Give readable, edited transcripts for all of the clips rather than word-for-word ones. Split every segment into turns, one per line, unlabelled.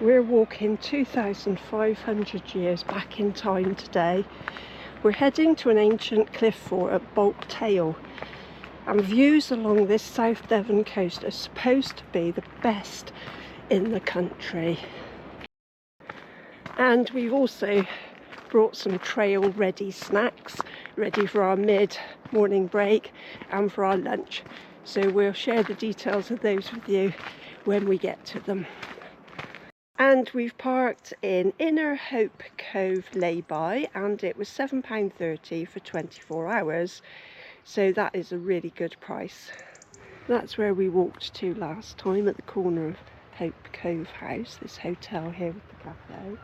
We're walking 2,500 years back in time today. We're heading to an ancient cliff fort at Bolt Tail, and views along this South Devon coast are supposed to be the best in the country. And we've also brought some trail ready snacks, ready for our mid-morning break and for our lunch. So we'll share the details of those with you when we get to them. And we've parked in Inner Hope Cove lay-by, and it was £7.30 for 24 hours. So that is a really good price. That's where we walked to last time, at the corner of Hope Cove House, this hotel here with the cafe.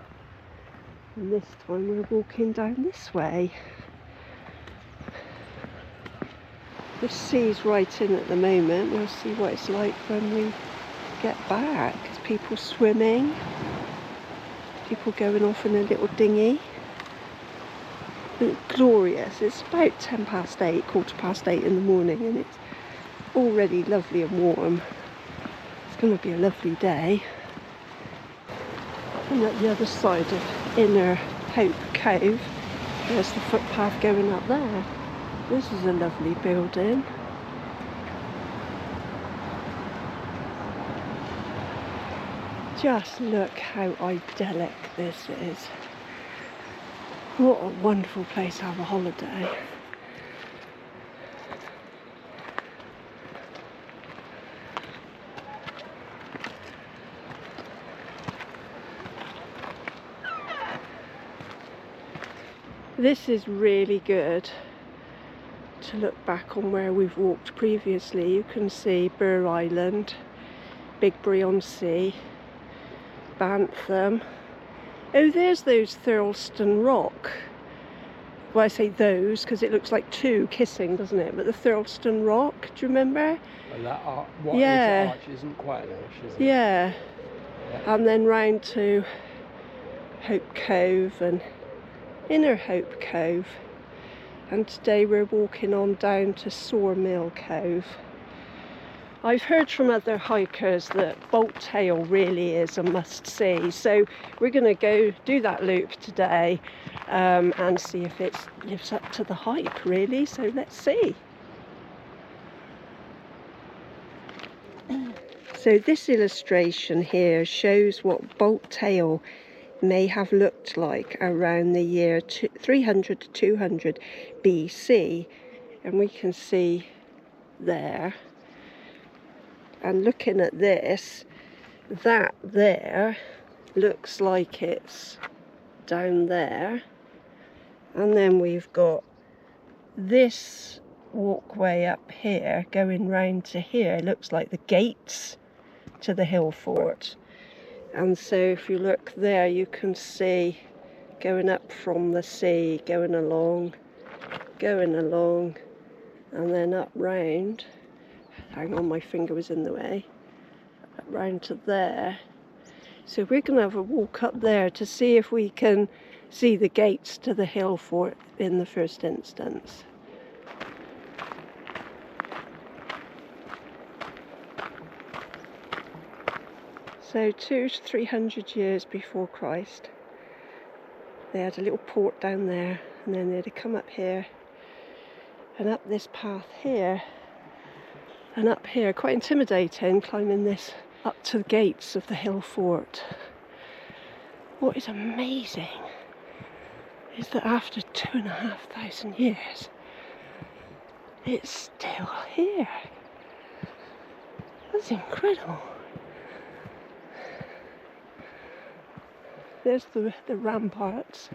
And this time we're walking down this way. The sea's right in at the moment. We'll see what it's like when we get back. There's people swimming, people going off in a little dinghy. It's glorious. It's about 8:10, 8:15 in the morning, and it's already lovely and warm. It's going to be a lovely day. And at the other side of Inner Hope Cove, there's the footpath going up there. This is a lovely building. Just look how idyllic this is. What a wonderful place to have a holiday. This is really good to look back on where we've walked previously. You can see Burr Island, Big Bree-on-Sea, Bantham. Oh, there's those Thurleston Rock. Well, I say those because it looks like two kissing, doesn't it? But the Thurleston Rock, do you remember?
Well, that arch, arch isn't quite an arch, is it?
Yeah. And then round to Hope Cove and Inner Hope Cove. And today we're walking on down to Soar Mill Cove. I've heard from other hikers that Bolt Tail really is a must-see, so we're going to go do that loop today and see if it lives up to the hype, really. So let's see. So this illustration here shows what Bolt Tail may have looked like around the year 300 to 200 BC, and we can see there. And looking at this, that there looks like it's down there. And then we've got this walkway up here going round to here. It looks like the gates to the hill fort. And so if you look there, you can see going up from the sea, going along, and then up round. Hang on, my finger was in the way. Round to there. So we're going to have a walk up there to see if we can see the gates to the hill fort in the first instance. So 200 to 300 years before Christ, they had a little port down there, and then they'd come up here and up this path here. And up here, quite intimidating, climbing this up to the gates of the hill fort. What is amazing is that after 2,500 years, it's still here. That's incredible. There's the ramparts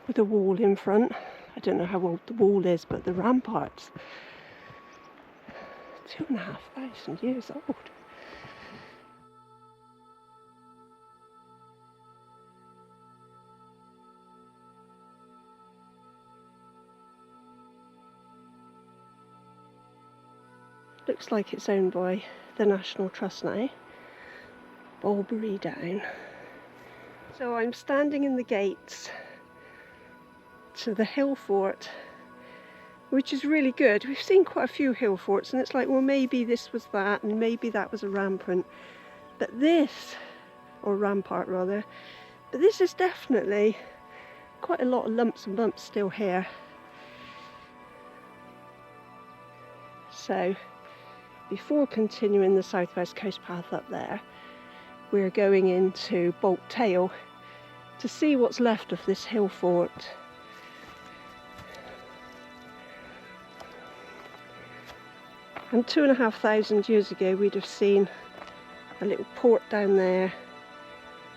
with a wall in front. I don't know how old the wall is, but the ramparts, 2,500 years old. Looks like it's owned by the National Trust now. Bulbury Down. So I'm standing in the gates to the hill fort which is really good. We've seen quite a few hill forts, and it's like, well, maybe this was that, and maybe that was a rampart. But this, or rampart rather, but this is definitely quite a lot of lumps and bumps still here. So, before continuing the southwest coast path up there, we're going into Bolt Tail to see what's left of this hill fort. And 2,500 years ago we'd have seen a little port down there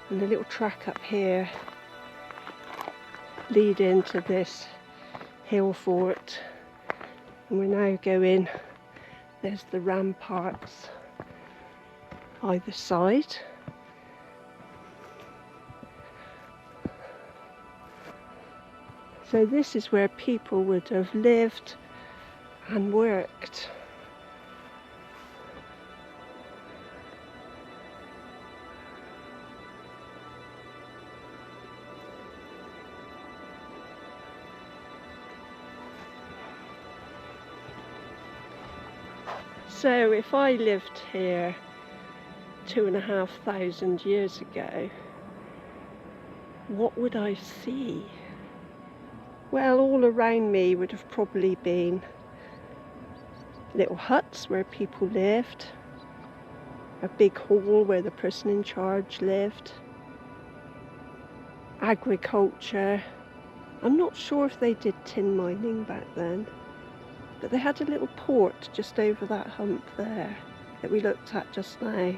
and a little track up here lead into this hill fort. And we're now going, there's the ramparts either side. So this is where people would have lived and worked. So if I lived here 2,500 years ago, what would I see? Well, all around me would have probably been little huts where people lived, a big hall where the person in charge lived, agriculture. I'm not sure if they did tin mining back then, but they had a little port just over that hump there that we looked at just now.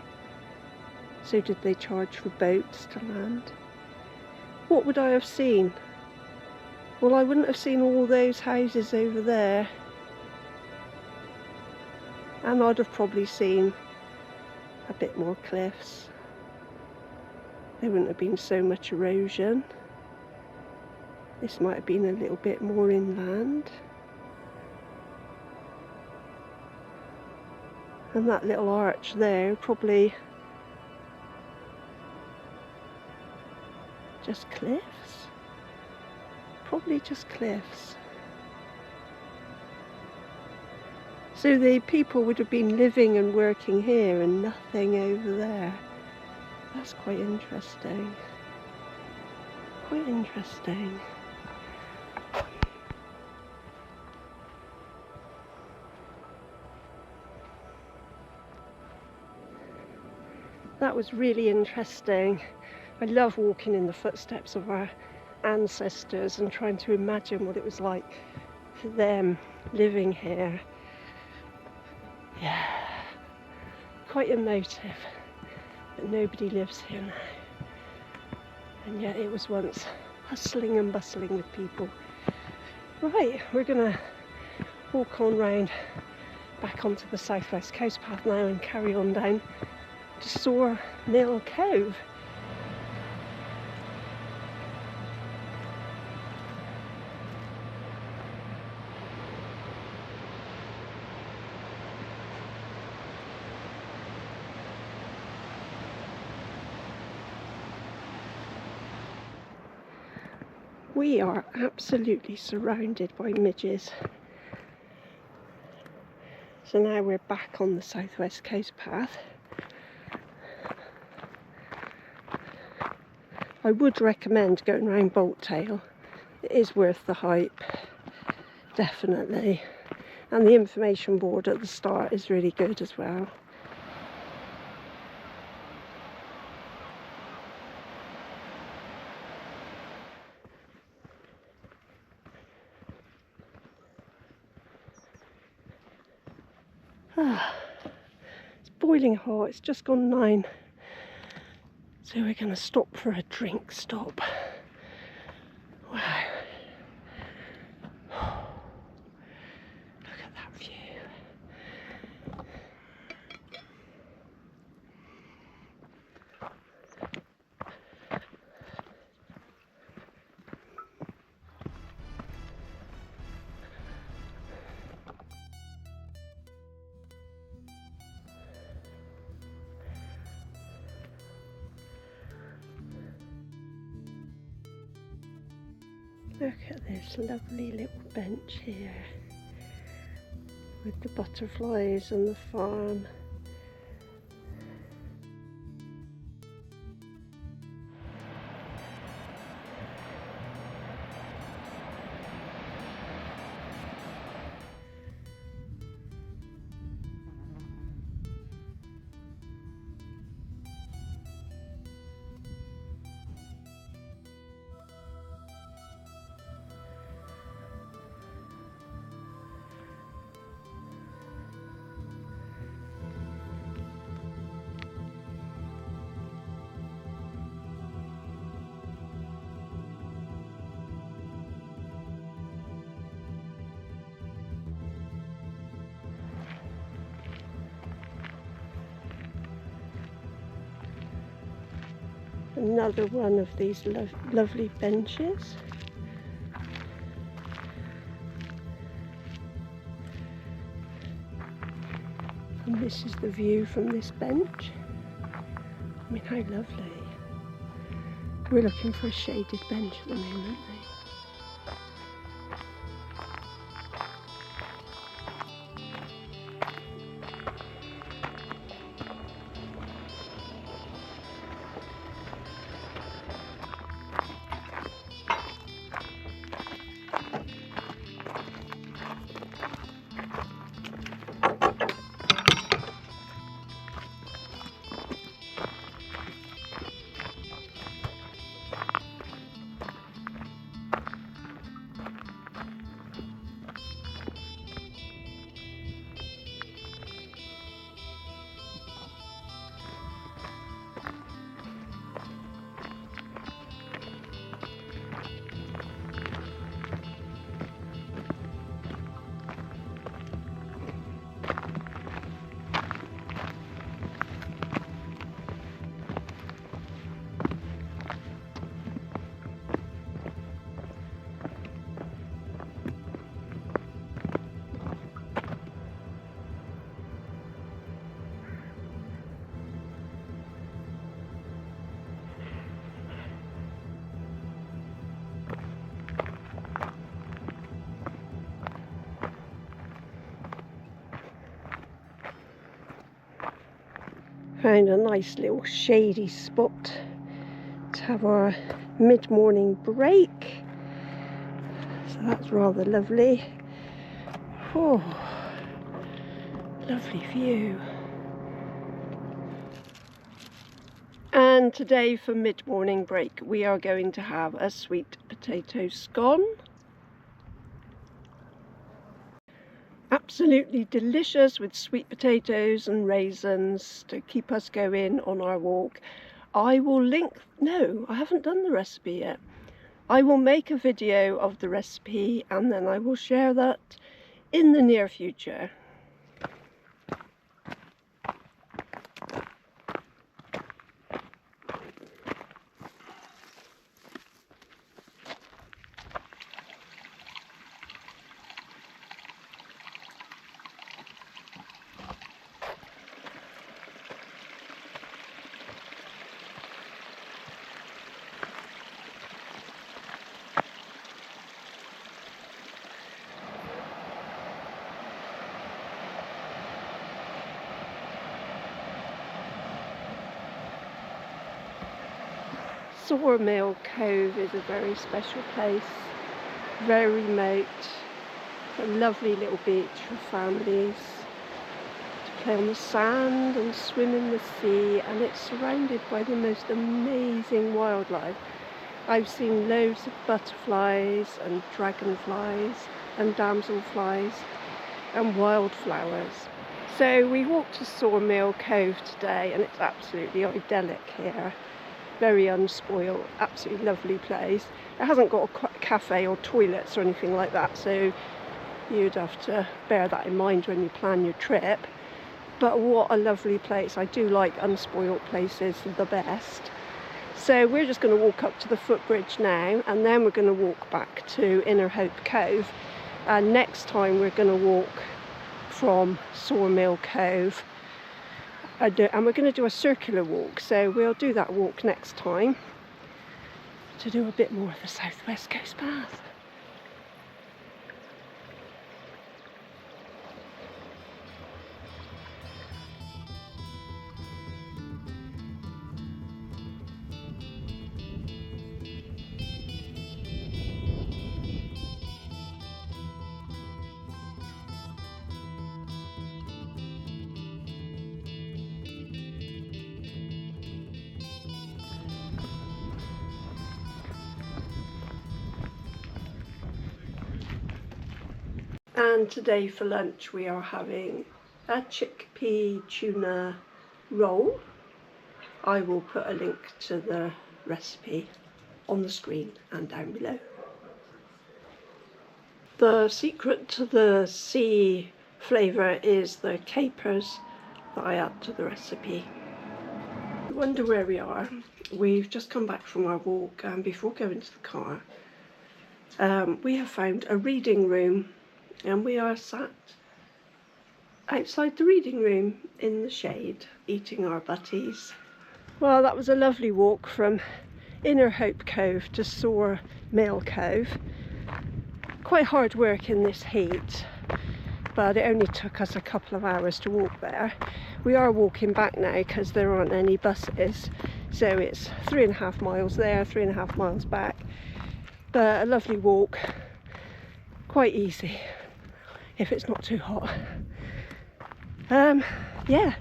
So did they charge for boats to land? What would I have seen? Well, I wouldn't have seen all those houses over there. And I'd have probably seen a bit more cliffs. There wouldn't have been so much erosion. This might have been a little bit more inland. And that little arch there, probably just cliffs. Probably just cliffs. So the people would have been living and working here and nothing over there. That's quite interesting. Quite interesting. That was really interesting. I love walking in the footsteps of our ancestors and trying to imagine what it was like for them living here. Yeah, quite emotive, but nobody lives here now. And yet it was once hustling and bustling with people. Right, we're gonna walk on round back onto the southwest coast path now and carry on down to Soar Mill Cove. We are absolutely surrounded by midges. So now we're back on the southwest coast path. I would recommend going round Bolt Tail. It is worth the hype, definitely. And the information board at the start is really good as well. It's boiling hot, it's just gone 9. So we're going to stop for a drink stop. Wow. Look at that view. Look at this lovely little bench here. with the butterflies and the farm. Another one of these lovely benches. And this is the view from this bench. I mean, how lovely. We're looking for a shaded bench at the moment, found a nice little shady spot to have our mid-morning break. So that's rather lovely. Oh, lovely view. And today for mid-morning break we are going to have a sweet potato scone. Absolutely delicious with sweet potatoes and raisins to keep us going on our walk. I will link, no, I haven't done the recipe yet. I will make a video of the recipe and then I will share that in the near future. Soar Mill Cove is a very special place, very remote, a lovely little beach for families to play on the sand and swim in the sea, and it's surrounded by the most amazing wildlife. I've seen loads of butterflies and dragonflies and damselflies and wildflowers. So we walked to Soar Mill Cove today and it's absolutely idyllic here. Very unspoiled, absolutely lovely place. It hasn't got a cafe or toilets or anything like that, so you'd have to bear that in mind when you plan your trip. But what a lovely place. I do like unspoiled places the best. So we're just going to walk up to the footbridge now and then we're going to walk back to Inner Hope Cove, and next time we're going to walk from Soar Mill Cove and we're going to do a circular walk, so we'll do that walk next time to do a bit more of the South West Coast path. And today for lunch we are having a chickpea tuna roll. I will put a link to the recipe on the screen and down below. The secret to the sea flavour is the capers that I add to the recipe. I wonder where we are. We've just come back from our walk, and before going to the car we have found a reading room, and we are sat outside the reading room in the shade eating our butties. Well, that was a lovely walk from Inner Hope Cove to Soar Mill Cove. Quite hard work in this heat, but it only took us a couple of hours to walk there. We are walking back now because there aren't any buses, so it's 3.5 miles there, 3.5 miles back. But a lovely walk, quite easy if it's not too hot. Yeah,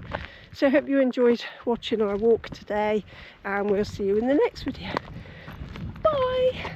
so I hope you enjoyed watching our walk today, and we'll see you in the next video. Bye!